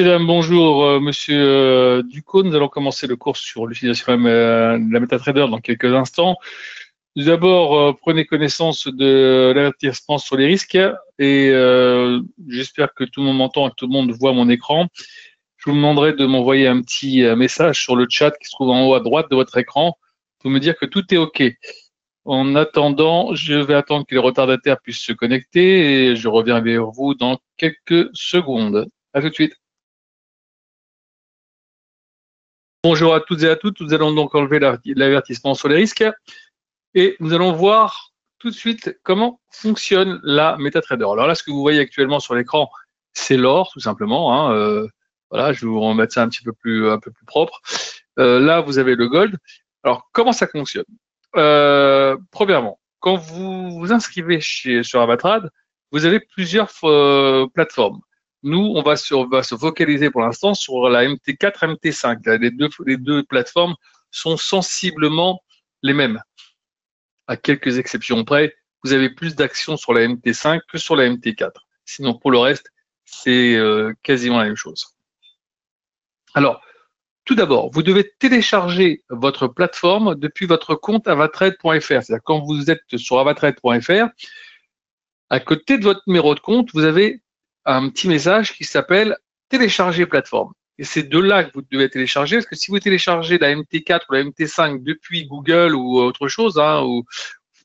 Messieurs, dames, bonjour. Monsieur Ducos, nous allons commencer le cours sur l'utilisation de la MetaTrader dans quelques instants. Tout d'abord, prenez connaissance de l'avertissement sur les risques et j'espère que tout le monde m'entend et que tout le monde voit mon écran. Je vous demanderai de m'envoyer un petit message sur le chat qui se trouve en haut à droite de votre écran pour me dire que tout est OK. En attendant, je vais attendre que les retardataires puissent se connecter et je reviens vers vous dans quelques secondes. À tout de suite. Bonjour à toutes et à toutes, nous allons donc enlever l'avertissement sur les risques et nous allons voir tout de suite comment fonctionne la MetaTrader. Alors là, ce que vous voyez actuellement sur l'écran, c'est l'or tout simplement. Voilà, je vais vous remettre ça un peu plus propre. Là, vous avez le gold. Alors, comment ça fonctionne? Premièrement, quand vous vous inscrivez sur Avatrad, vous avez plusieurs plateformes. Nous, on va se focaliser pour l'instant sur la MT4, MT5. Les deux plateformes sont sensiblement les mêmes. À quelques exceptions près, vous avez plus d'actions sur la MT5 que sur la MT4. Sinon, pour le reste, c'est quasiment la même chose. Alors, tout d'abord, vous devez télécharger votre plateforme depuis votre compte avatrade.fr. C'est-à-dire quand vous êtes sur avatrade.fr, à côté de votre numéro de compte, vous avez un petit message qui s'appelle télécharger plateforme. Et c'est de là que vous devez télécharger, parce que si vous téléchargez la MT4 ou la MT5 depuis Google ou autre chose, ou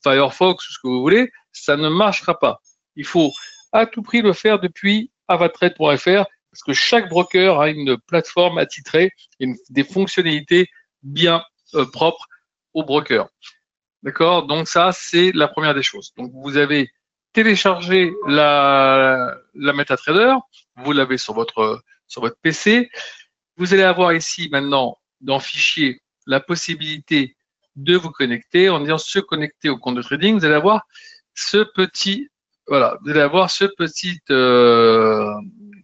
Firefox ou ce que vous voulez, ça ne marchera pas. Il faut à tout prix le faire depuis avatrade.fr, parce que chaque broker a une plateforme attitrée et des fonctionnalités bien propres au broker. D'accord? Donc ça, c'est la première des choses. Donc vous avez téléchargé la MetaTrader, vous l'avez sur votre PC. Vous allez avoir ici maintenant dans Fichier la possibilité de vous connecter. En disant se connecter au compte de trading, vous allez avoir ce petit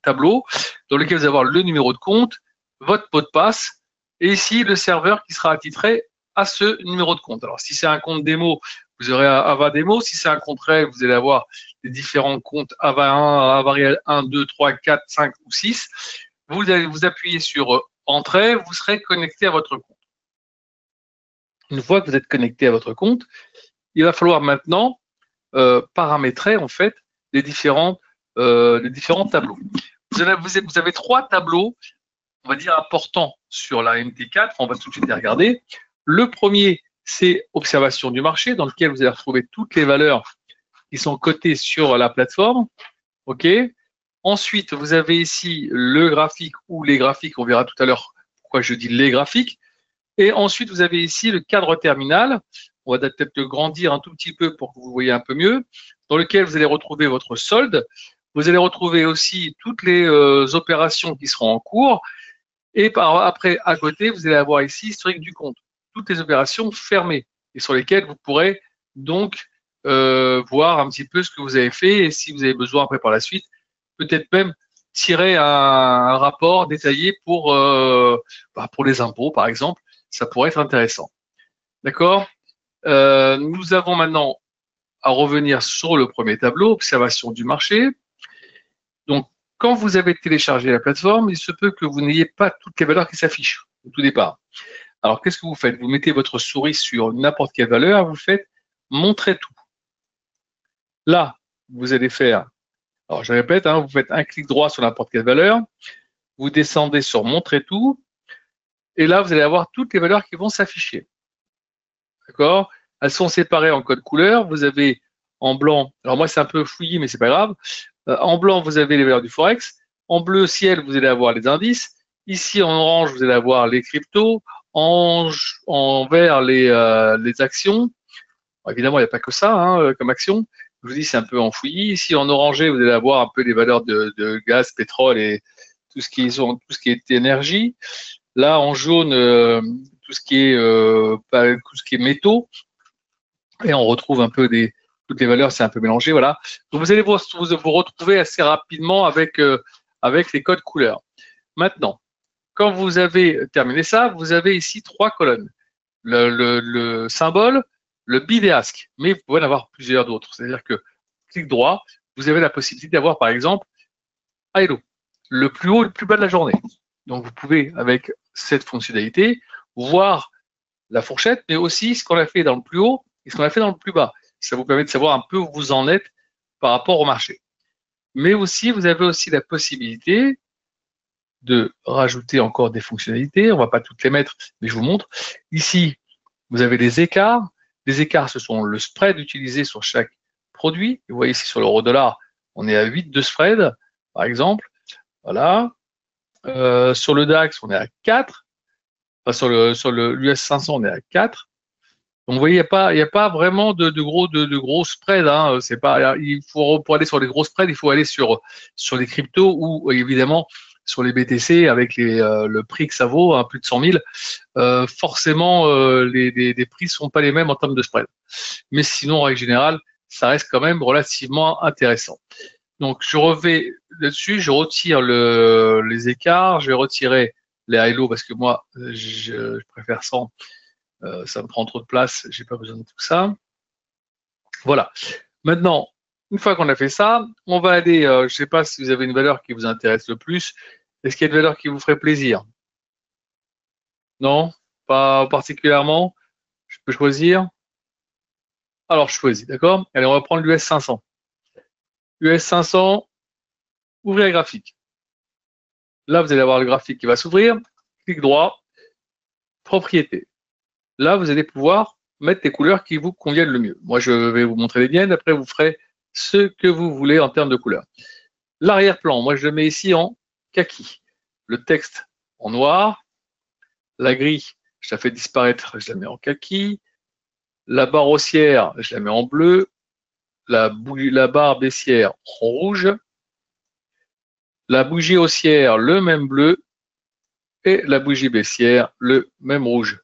tableau dans lequel vous allez avoir le numéro de compte, votre mot de passe et ici le serveur qui sera attitré à ce numéro de compte. Alors si c'est un compte démo, vous aurez Ava Démo. Si c'est un compte réel, vous allez avoir les différents comptes Ava 1, Ava Réel 1, 2, 3, 4, 5 ou 6. Vous allez vous appuyer sur Entrée, vous serez connecté à votre compte. Une fois que vous êtes connecté à votre compte, il va falloir maintenant paramétrer en fait les différents tableaux. Vous avez trois tableaux, on va dire, importants sur la MT4. On va tout de suite les regarder. Le premier, c'est observation du marché, dans lequel vous allez retrouver toutes les valeurs qui sont cotées sur la plateforme. OK. Ensuite, vous avez ici le graphique ou les graphiques. On verra tout à l'heure pourquoi je dis les graphiques. Et ensuite, vous avez ici le cadre terminal. On va peut-être le grandir un tout petit peu pour que vous voyez un peu mieux, dans lequel vous allez retrouver votre solde. Vous allez retrouver aussi toutes les opérations qui seront en cours. Et après, à côté, vous allez avoir ici historique du compte. Toutes les opérations fermées et sur lesquelles vous pourrez donc voir un petit peu ce que vous avez fait et si vous avez besoin après par la suite, peut-être même tirer un rapport détaillé pour les impôts, par exemple. Ça pourrait être intéressant. D'accord? Nous avons maintenant à revenir sur le premier tableau, observation du marché. Donc, quand vous avez téléchargé la plateforme, il se peut que vous n'ayez pas toutes les valeurs qui s'affichent au tout départ. Alors, qu'est-ce que vous faites? Vous mettez votre souris sur n'importe quelle valeur, vous faites montrer tout. Là, vous allez faire, alors je répète, vous faites un clic droit sur n'importe quelle valeur, vous descendez sur montrer tout, et là, vous allez avoir toutes les valeurs qui vont s'afficher. D'accord? Elles sont séparées en code couleur. Vous avez en blanc, alors moi c'est un peu fouillis, mais c'est pas grave. En blanc, vous avez les valeurs du Forex. En bleu ciel, vous allez avoir les indices. Ici, en orange, vous allez avoir les cryptos. En vert, les actions. Bon, évidemment, il n'y a pas que ça comme action. Je vous dis, c'est un peu en fouillis. Ici, en orangé, vous allez avoir un peu les valeurs de gaz, pétrole et tout ce qui est énergie. Là, en jaune, tout ce qui est métaux. Et on retrouve un peu toutes les valeurs, c'est un peu mélangé, voilà. Donc vous allez vous retrouver assez rapidement avec les codes couleurs. Maintenant, quand vous avez terminé ça, vous avez ici trois colonnes. Le symbole, le bid et ask, mais vous pouvez en avoir plusieurs d'autres. C'est-à-dire que clic droit, vous avez la possibilité d'avoir par exemple hello. le plus haut et le plus bas de la journée. Donc, vous pouvez, avec cette fonctionnalité, voir la fourchette, mais aussi ce qu'on a fait dans le plus haut et ce qu'on a fait dans le plus bas. Ça vous permet de savoir un peu où vous en êtes par rapport au marché. Mais aussi, vous avez aussi la possibilité de rajouter encore des fonctionnalités. On ne va pas toutes les mettre, mais je vous montre. Ici, vous avez des écarts. Les écarts, ce sont le spread utilisé sur chaque produit. Vous voyez ici sur l'euro-dollar, on est à 8 de spread, par exemple. Voilà. Sur le DAX, on est à 4. Enfin, sur le US 500, on est à 4. Donc, vous voyez, il n'y a pas vraiment de gros spreads. Hein. C'est pas, pour aller sur les gros spreads, il faut aller sur les cryptos ou évidemment sur les BTC avec le prix que ça vaut, hein, plus de 100 000. Forcément, les prix ne sont pas les mêmes en termes de spread. Mais sinon, en règle générale, ça reste quand même relativement intéressant. Donc, je reviens là-dessus, je retire les écarts, je vais retirer les high-low parce que moi, je préfère sans. Ça me prend trop de place, j'ai pas besoin de tout ça. Voilà. Maintenant, une fois qu'on a fait ça, on va aller, je ne sais pas si vous avez une valeur qui vous intéresse le plus. Est-ce qu'il y a une valeur qui vous ferait plaisir? Non? Pas particulièrement? Je peux choisir? Alors, je choisis, d'accord? Allez, on va prendre l'US 500. US 500, ouvrir graphique. Là, vous allez avoir le graphique qui va s'ouvrir. Clic droit, propriété. Là, vous allez pouvoir mettre les couleurs qui vous conviennent le mieux. Moi, je vais vous montrer les miennes. Après, vous ferez ce que vous voulez en termes de couleurs. L'arrière-plan, moi, je le mets ici en kaki. Le texte en noir. La grille, je la fais disparaître, je la mets en kaki. La barre haussière, je la mets en bleu. La barre baissière en rouge. La bougie haussière, le même bleu. Et la bougie baissière, le même rouge.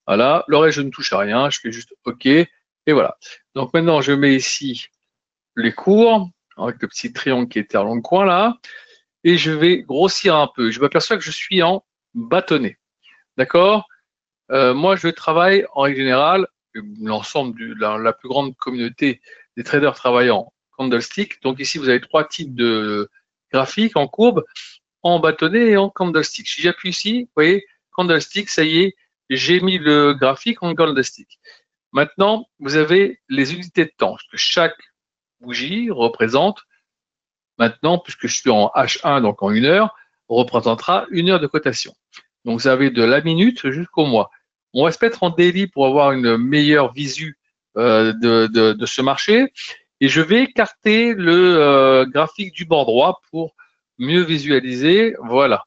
Voilà, le reste, je ne touche à rien, je fais juste OK, et voilà. Donc maintenant, je mets ici les cours, avec le petit triangle qui était dans le coin là, et je vais grossir un peu. Je m'aperçois que je suis en bâtonnet, d'accord? Moi, je travaille en règle générale, l'ensemble de la plus grande communauté des traders travaillent en candlestick. Donc ici, vous avez 3 types de graphiques en courbe, en bâtonnet et en candlestick. Si j'appuie ici, vous voyez, candlestick, ça y est, j'ai mis le graphique en candlestick. Maintenant, vous avez les unités de temps, parce que chaque bougie représente, maintenant, puisque je suis en H1, donc en 1 heure, représentera 1 heure de cotation. Donc, vous avez de la minute jusqu'au mois. On va se mettre en daily pour avoir une meilleure visu de ce marché. Et je vais écarter le graphique du bord droit pour mieux visualiser. Voilà.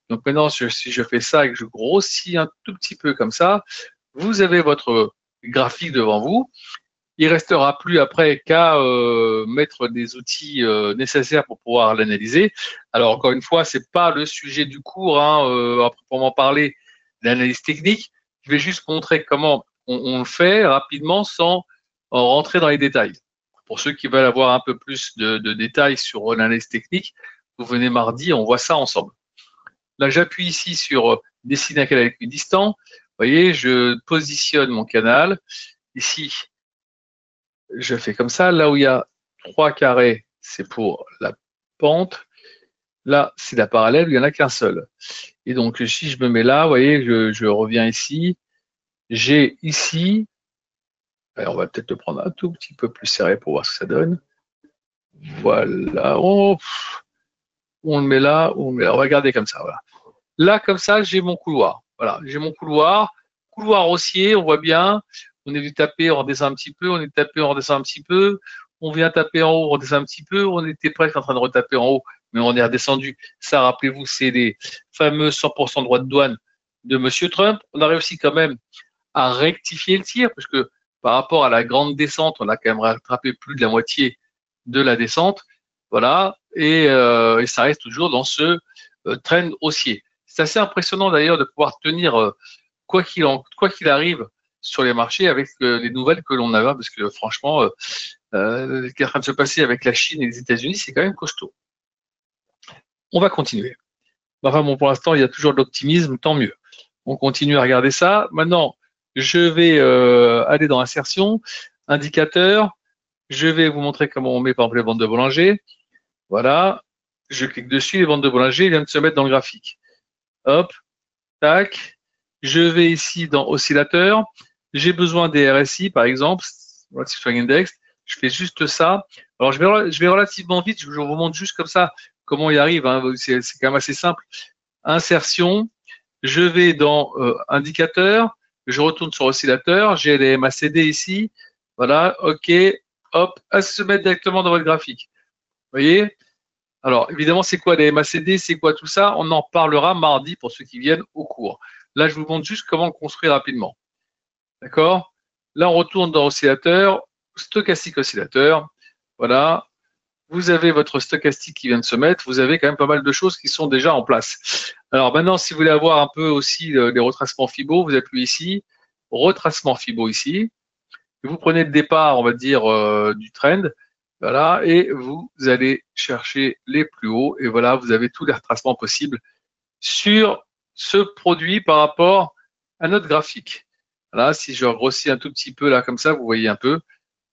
Donc maintenant, si je fais ça et que je grossis un tout petit peu comme ça, vous avez votre graphique devant vous. Il ne restera plus après qu'à mettre des outils nécessaires pour pouvoir l'analyser. Alors encore une fois, c'est pas le sujet du cours, hein, à proprement parler, l'analyse technique. Je vais juste montrer comment on le fait rapidement sans rentrer dans les détails. Pour ceux qui veulent avoir un peu plus de détails sur l'analyse technique, vous venez mardi, on voit ça ensemble. Là, j'appuie ici sur dessiner un canal équidistant. Vous voyez, je positionne mon canal. Ici, je fais comme ça. Là où il y a 3 carrés, c'est pour la pente. Là, c'est la parallèle, il n'y en a qu'un seul. Et donc, si je me mets là, vous voyez, je reviens ici. J'ai ici, on va peut-être le prendre un tout petit peu plus serré pour voir ce que ça donne. Voilà. Oh, on le met là, on va regarder comme ça. Voilà. Là, comme ça, j'ai mon couloir. Voilà, j'ai mon couloir. Couloir haussier, on voit bien. On est venu taper, on redescend un petit peu. On est tapé, on redescend un petit peu. On vient taper en haut, on redescend un petit peu. On était presque en train de retaper en haut, mais on est redescendu. Ça, rappelez-vous, c'est les fameux 100% droits de douane de M. Trump. On a réussi quand même à rectifier le tir, parce que par rapport à la grande descente, on a quand même rattrapé plus de la moitié de la descente. Voilà, et ça reste toujours dans ce trend haussier. C'est assez impressionnant d'ailleurs de pouvoir tenir quoi qu'il arrive sur les marchés avec les nouvelles que l'on a, parce que franchement, ce qui est en train de se passer avec la Chine et les États-Unis, c'est quand même costaud. On va continuer. Enfin bon, pour l'instant, il y a toujours de l'optimisme, tant mieux. On continue à regarder ça. Maintenant, je vais aller dans insertion, indicateur. Je vais vous montrer comment on met par exemple les bandes de Bollinger. Voilà. je clique dessus, les ventes de boulanger viennent de se mettre dans le graphique. Hop, tac. Je vais ici dans oscillateur. J'ai besoin des RSI, par exemple, Relative Strength Index. Je fais juste ça. Alors, je vais relativement vite. Je vous montre juste comme ça comment il arrive. Hein. C'est quand même assez simple. Insertion. Je vais dans indicateur. Je retourne sur oscillateur. J'ai les MACD ici. Voilà. OK. Hop. À se mettre directement dans votre graphique. Vous voyez? Alors, évidemment, c'est quoi les MACD? C'est quoi tout ça? On en parlera mardi pour ceux qui viennent au cours. Là, je vous montre juste comment le construire rapidement. D'accord? Là, on retourne dans oscillateur, stochastique oscillateur. Voilà. Vous avez votre stochastique qui vient de se mettre. Vous avez quand même pas mal de choses qui sont déjà en place. Alors maintenant, si vous voulez avoir un peu aussi les retracements Fibo, vous appuyez ici, retracement Fibo ici. Et vous prenez le départ, on va dire, du trend. Voilà, et vous allez chercher les plus hauts. Et voilà, vous avez tous les retracements possibles sur ce produit par rapport à notre graphique. Là, si je grossis un tout petit peu là comme ça, vous voyez un peu.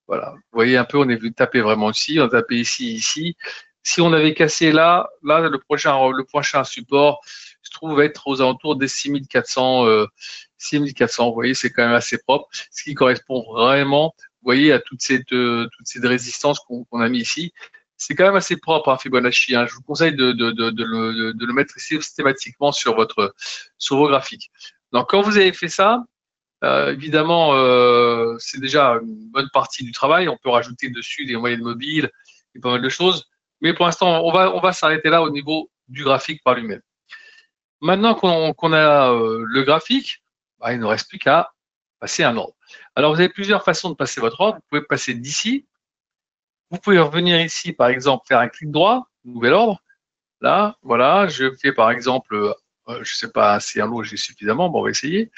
Voilà, vous voyez un peu, on est venu taper vraiment ici, on a tapé ici, ici. Si on avait cassé là, le prochain support, je trouve, va être aux alentours des 6400. 6400, vous voyez, c'est quand même assez propre, ce qui correspond vraiment, vous voyez, à toutes ces résistances qu'on a mis ici. C'est quand même assez propre, hein, Fibonacci. Hein. Je vous conseille de le mettre systématiquement sur vos graphiques. Donc, quand vous avez fait ça, évidemment, c'est déjà une bonne partie du travail. On peut rajouter dessus des moyennes mobiles et pas mal de choses. Mais pour l'instant, on va s'arrêter là au niveau du graphique par lui-même. Maintenant qu'on a le graphique, bah, il ne reste plus qu'à passer un ordre. Alors, vous avez plusieurs façons de passer votre ordre. Vous pouvez passer d'ici. Vous pouvez revenir ici, par exemple, faire un clic droit, nouvel ordre. Là, voilà, je fais par exemple, je ne sais pas si un lot j'ai suffisamment, bon, on va essayer.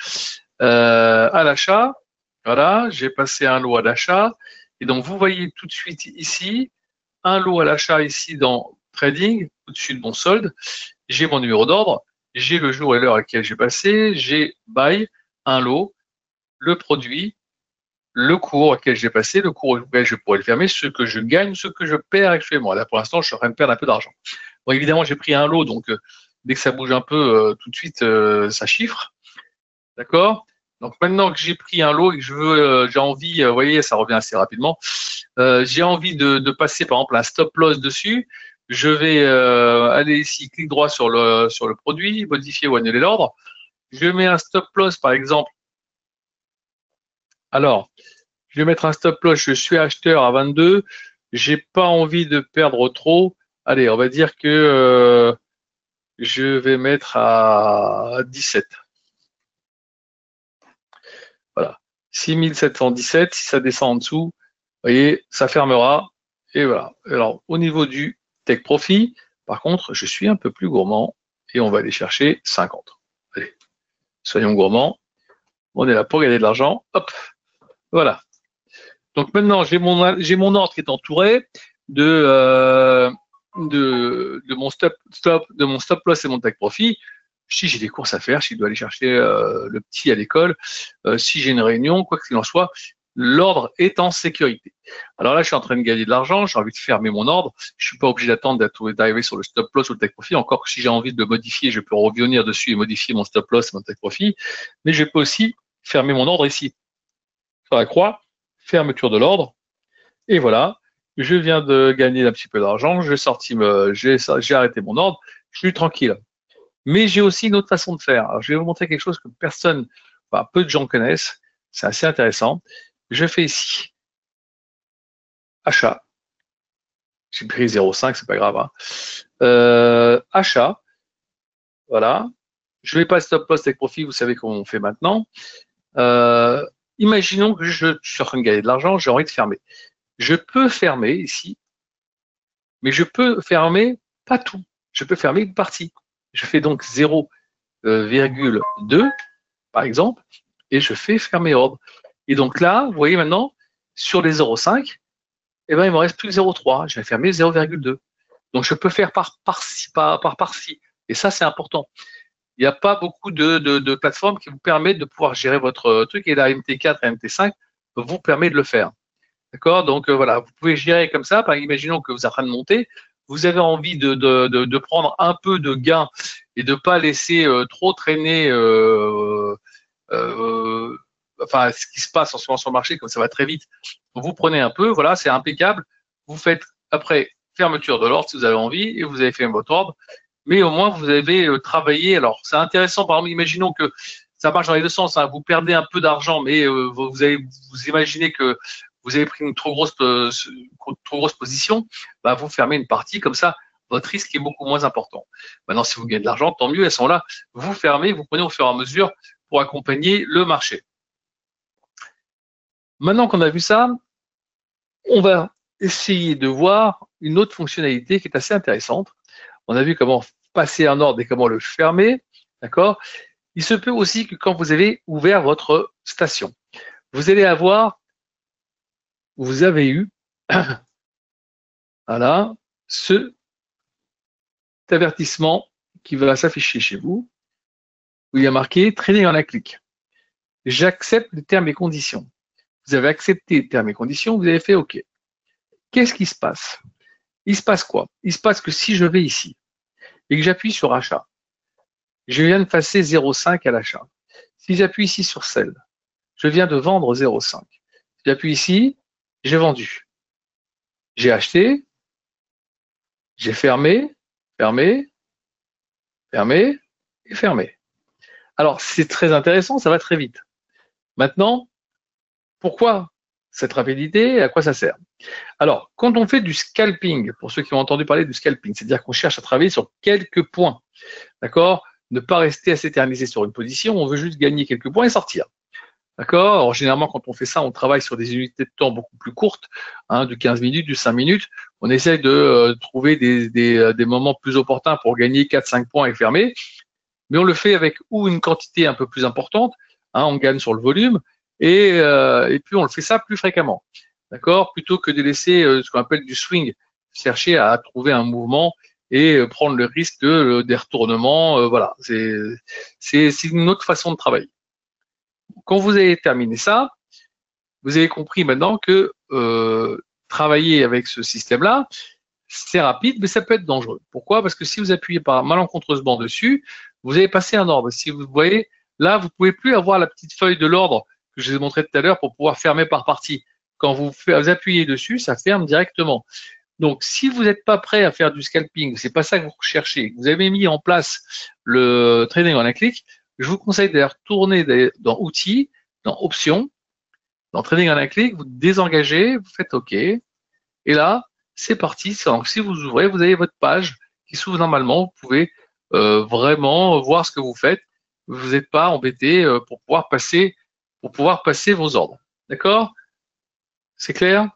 À l'achat, voilà, j'ai passé un lot à l'achat. Et donc, vous voyez tout de suite ici, un lot à l'achat ici dans Trading, au-dessus de mon solde. J'ai mon numéro d'ordre, j'ai le jour et l'heure à laquelle j'ai passé, j'ai buy, un lot, le produit, le cours auquel j'ai passé, le cours auquel je pourrais le fermer, ce que je gagne, ce que je perds actuellement. Là, pour l'instant, je suis en train de perdre un peu d'argent. Bon, évidemment, j'ai pris un lot, donc dès que ça bouge un peu, tout de suite, ça chiffre. D'accord? Donc maintenant que j'ai pris un lot et que j'ai envie, vous voyez, ça revient assez rapidement, j'ai envie de passer par exemple un stop loss dessus. Je vais aller ici, clic droit sur le produit, modifier ou annuler l'ordre. Je mets un stop loss par exemple. Alors, je vais mettre un stop loss, je suis acheteur à 22, j'ai pas envie de perdre trop. Allez, on va dire que je vais mettre à 17. Voilà, 6717, si ça descend en dessous, vous voyez, ça fermera. Et voilà. Alors, au niveau du take profit, par contre, je suis un peu plus gourmand et on va aller chercher 50. Allez, soyons gourmands. On est là pour gagner de l'argent. Hop, voilà. Donc maintenant, j'ai mon ordre qui est entouré de mon stop loss et mon take profit. Si j'ai des courses à faire, si je dois aller chercher le petit à l'école, si j'ai une réunion, quoi qu'il en soit, l'ordre est en sécurité. Alors là, je suis en train de gagner de l'argent, j'ai envie de fermer mon ordre. Je suis pas obligé d'attendre d'arriver sur le stop loss ou le take profit. Encore que si j'ai envie de le modifier, je peux revenir dessus et modifier mon stop loss et mon take profit. Mais je peux aussi fermer mon ordre ici. Sur la croix, fermeture de l'ordre. Et voilà, je viens de gagner un petit peu d'argent, j'ai arrêté mon ordre, je suis tranquille. Mais j'ai aussi une autre façon de faire. Alors, je vais vous montrer quelque chose que peu de gens connaissent. C'est assez intéressant. Je fais ici achat. J'ai pris 0,5, c'est pas grave. Hein. Achat. Voilà. Je vais pas stop loss avec profit. Vous savez comment on fait maintenant. Imaginons que je suis en train de gagner de l'argent. J'ai envie de fermer. Je peux fermer ici, mais je peux fermer pas tout. Je peux fermer une partie. Je fais donc 0,2 par exemple, et je fais fermer ordre. Et donc là, vous voyez maintenant, sur les 0,5, eh ben, il me reste plus que 0,3. Je vais fermer 0,2. Donc je peux faire par par-ci. Et ça, c'est important. Il n'y a pas beaucoup de plateformes qui vous permettent de pouvoir gérer votre truc. Et la MT4 et MT5 vous permet de le faire. D'accord? Donc voilà, vous pouvez gérer comme ça. Imaginons que vous êtes en train de monter. vous avez envie de prendre un peu de gain et de pas laisser trop traîner enfin ce qui se passe en ce moment sur le marché, comme ça va très vite. Vous prenez un peu, voilà, c'est impeccable. Vous faites après fermeture de l'ordre si vous avez envie et vous avez fait votre ordre. Mais au moins vous avez travaillé. Alors c'est intéressant, par exemple, imaginons que ça marche dans les deux sens. Hein. Vous perdez un peu d'argent, mais vous imaginez que vous avez pris une trop grosse position. Bah, vous fermez une partie comme ça. Votre risque est beaucoup moins important. Maintenant, si vous gagnez de l'argent, tant mieux. Elles sont là. Vous fermez, vous prenez au fur et à mesure pour accompagner le marché. Maintenant qu'on a vu ça, on va essayer de voir une autre fonctionnalité qui est assez intéressante. On a vu comment passer un ordre et comment le fermer, d'accord? Il se peut aussi que quand vous avez ouvert votre station, vous allez avoir, vous avez eu, voilà, cet avertissement qui va s'afficher chez vous, où il y a marqué Trading en un clic. J'accepte les termes et conditions. Vous avez accepté les termes et conditions, vous avez fait OK. Qu'est-ce qui se passe? Il se passe quoi? Il se passe que si je vais ici et que j'appuie sur achat, je viens de passer 0,5 à l'achat. Si j'appuie ici sur sell, je viens de vendre 0,5. Si j'appuie ici, j'ai vendu. J'ai acheté, j'ai fermé, fermé, fermé et fermé. Alors, c'est très intéressant, ça va très vite. Maintenant, pourquoi cette rapidité et à quoi ça sert? Alors, quand on fait du scalping, pour ceux qui ont entendu parler du scalping, c'est-à-dire qu'on cherche à travailler sur quelques points, d'accord? Ne pas rester à s'éterniser sur une position, on veut juste gagner quelques points et sortir. D'accord? Alors, généralement, quand on fait ça, on travaille sur des unités de temps beaucoup plus courtes, hein, du 15 minutes, du 5 minutes. On essaie de trouver des moments plus opportuns pour gagner 4-5 points et fermer. Mais on le fait avec ou une quantité un peu plus importante, hein, on gagne sur le volume, et puis on le fait ça plus fréquemment. D'accord? Plutôt que de laisser ce qu'on appelle du swing, chercher à trouver un mouvement et prendre le risque des retournements. Voilà, c'est une autre façon de travailler. Quand vous avez terminé ça, vous avez compris maintenant que travailler avec ce système-là, c'est rapide, mais ça peut être dangereux. Pourquoi? Parce que si vous appuyez malencontreusement dessus, vous avez passé un ordre. Si vous voyez, là, vous ne pouvez plus avoir la petite feuille de l'ordre que je vous ai montré tout à l'heure pour pouvoir fermer par partie. Quand vous appuyez dessus, ça ferme directement. Donc, si vous n'êtes pas prêt à faire du scalping, c'est pas ça que vous recherchez, vous avez mis en place le trading en un clic, je vous conseille d'ailleurs tourner dans Outils, dans Options, dans Trading en un clic, vous désengagez, vous faites OK, et là, c'est parti. Donc, si vous ouvrez, vous avez votre page qui s'ouvre normalement, vous pouvez vraiment voir ce que vous faites. Vous n'êtes pas embêté pour pouvoir passer vos ordres. D'accord? C'est clair?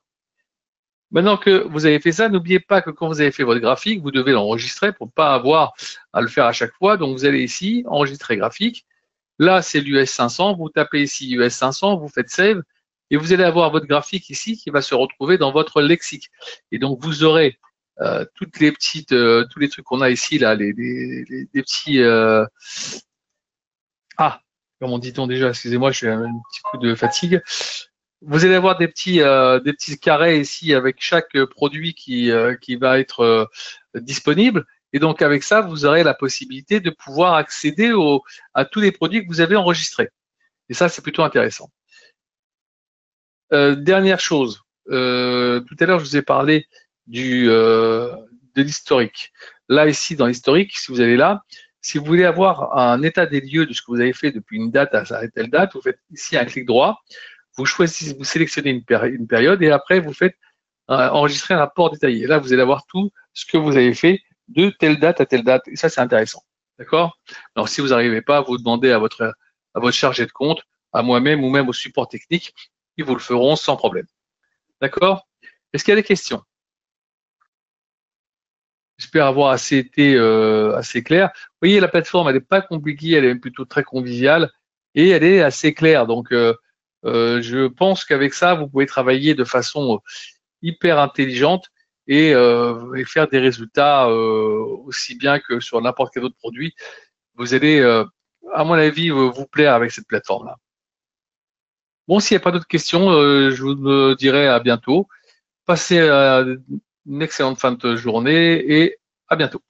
Maintenant que vous avez fait ça, n'oubliez pas que quand vous avez fait votre graphique, vous devez l'enregistrer pour ne pas avoir à le faire à chaque fois. Donc, vous allez ici, enregistrer graphique. Là, c'est l'US 500. Vous tapez ici US 500, vous faites Save et vous allez avoir votre graphique ici qui va se retrouver dans votre lexique. Et donc, vous aurez toutes les petites, tous les trucs qu'on a ici, là, des petits... comment dit-on déjà? Excusez-moi, j'ai un petit coup de fatigue. Vous allez avoir des petits carrés ici avec chaque produit qui va être disponible. Et donc avec ça, vous aurez la possibilité de pouvoir accéder à tous les produits que vous avez enregistrés. Et ça, c'est plutôt intéressant. Dernière chose, tout à l'heure, je vous ai parlé de l'historique. Là, ici, dans l'historique, si vous allez là, si vous voulez avoir un état des lieux de ce que vous avez fait depuis une date à telle date, vous faites ici un clic droit. Vous choisissez, vous sélectionnez une période et après vous faites enregistrer un rapport détaillé. Là, vous allez avoir tout ce que vous avez fait de telle date à telle date. Et ça, c'est intéressant. D'accord? Alors, si vous n'arrivez pas, vous demandez à votre chargé de compte, à moi-même ou même au support technique, ils vous le feront sans problème. D'accord? Est-ce qu'il y a des questions? J'espère avoir été assez clair. Vous voyez, la plateforme, elle n'est pas compliquée, elle est même plutôt très conviviale et elle est assez claire. Donc, je pense qu'avec ça, vous pouvez travailler de façon hyper intelligente et faire des résultats aussi bien que sur n'importe quel autre produit. Vous allez, à mon avis, vous plaire avec cette plateforme-là. Bon, s'il n'y a pas d'autres questions, je vous dirai à bientôt. Passez une excellente fin de journée et à bientôt.